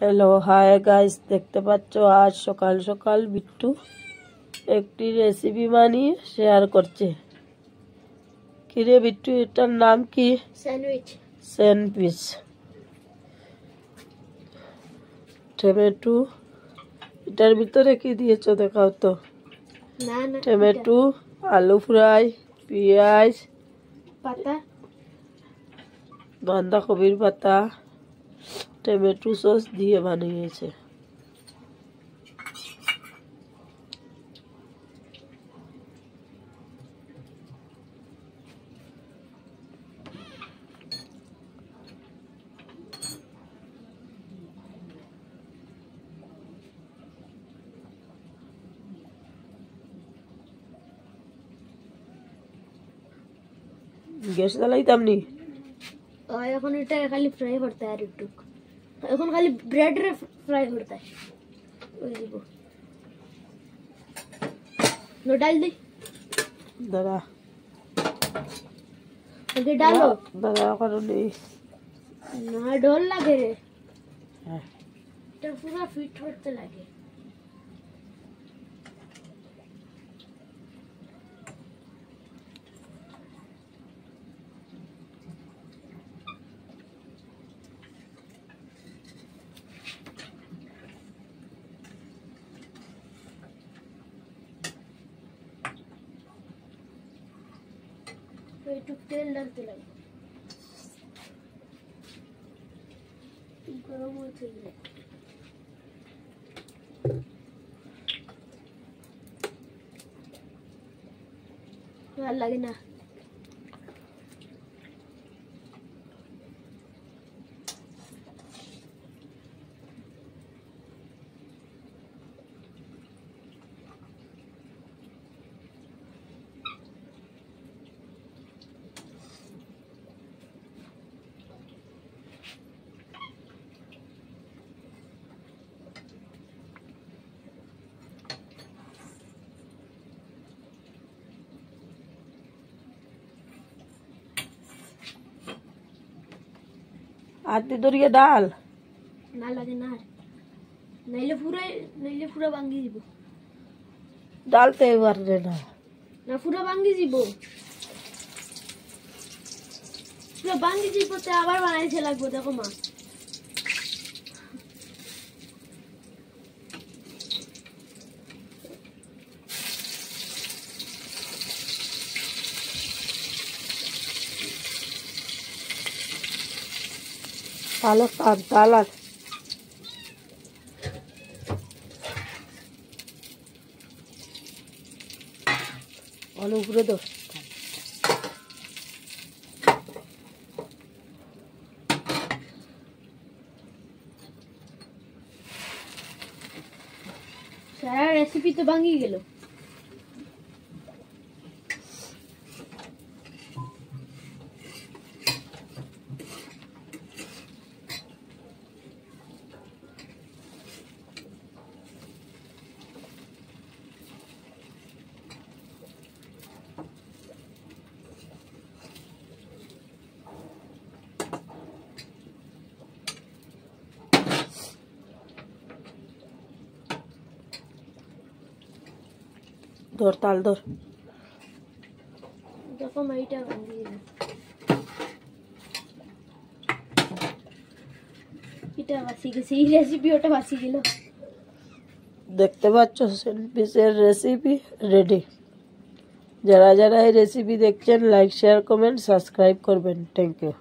Hello hi guys, দেখতে পাচ্ছ আজ সকাল সকাল বিট্টু একটি রেসিপি বানিয়ে শেয়ার করছে। কিরে বিট্টু, এটার নাম কি? স্যান্ডউইচ। টমেটো, এটার ভিতরে কি দিয়েছো দেখাও তো। টমেটো, আলু ফ্রাই, পেঁয়াজ, পাতা, বাঁধাকপির পাতা, টমেটো সস দিয়ে বানিয়েছে। গ্যাস জ্বালাইতাম নি, এখন এটা খালি ফ্রাই করতে আর একটু, এখন খালি ব্রেড রে ফ্রাই করতে है। ওই দিব লো ডাল দে, দাঁড়া আগে ডালো, দাঁড়া কারণে না ডল লাগে রে, হ্যাঁ এটা পুরো ফিট করতে লাগে। একটু তেল ডালতে লাগে, গরম হচ্ছে ভাল লাগে না। আদি দরিয়ে ডাল না লাগে না, নাইলে পুরো ভাঙ্গি দিব, ডালতে পারবে না, না পুরো ভাঙ্গি দিব, পুরো ভাঙ্গি দিব তো আবার বানাইতে লাগবে। দেখো মা, ভালো ডাল আর ভালো উপরে দাও। সারা রেসিপি তো ভাঙ্গি গেল। ধর তাল ধর, দেখো মাইটা ভাঙ্গি গেল, এটা বাসি গেছে, এই রেসিপি ওটা বাসি গেল। দেখতে পাচ্ছ স্যান্ডউইচের রেসিপি রেডি। যারা যারা এই রেসিপি দেখছেন লাইক শেয়ার কমেন্ট সাবস্ক্রাইব করবেন। Thank you.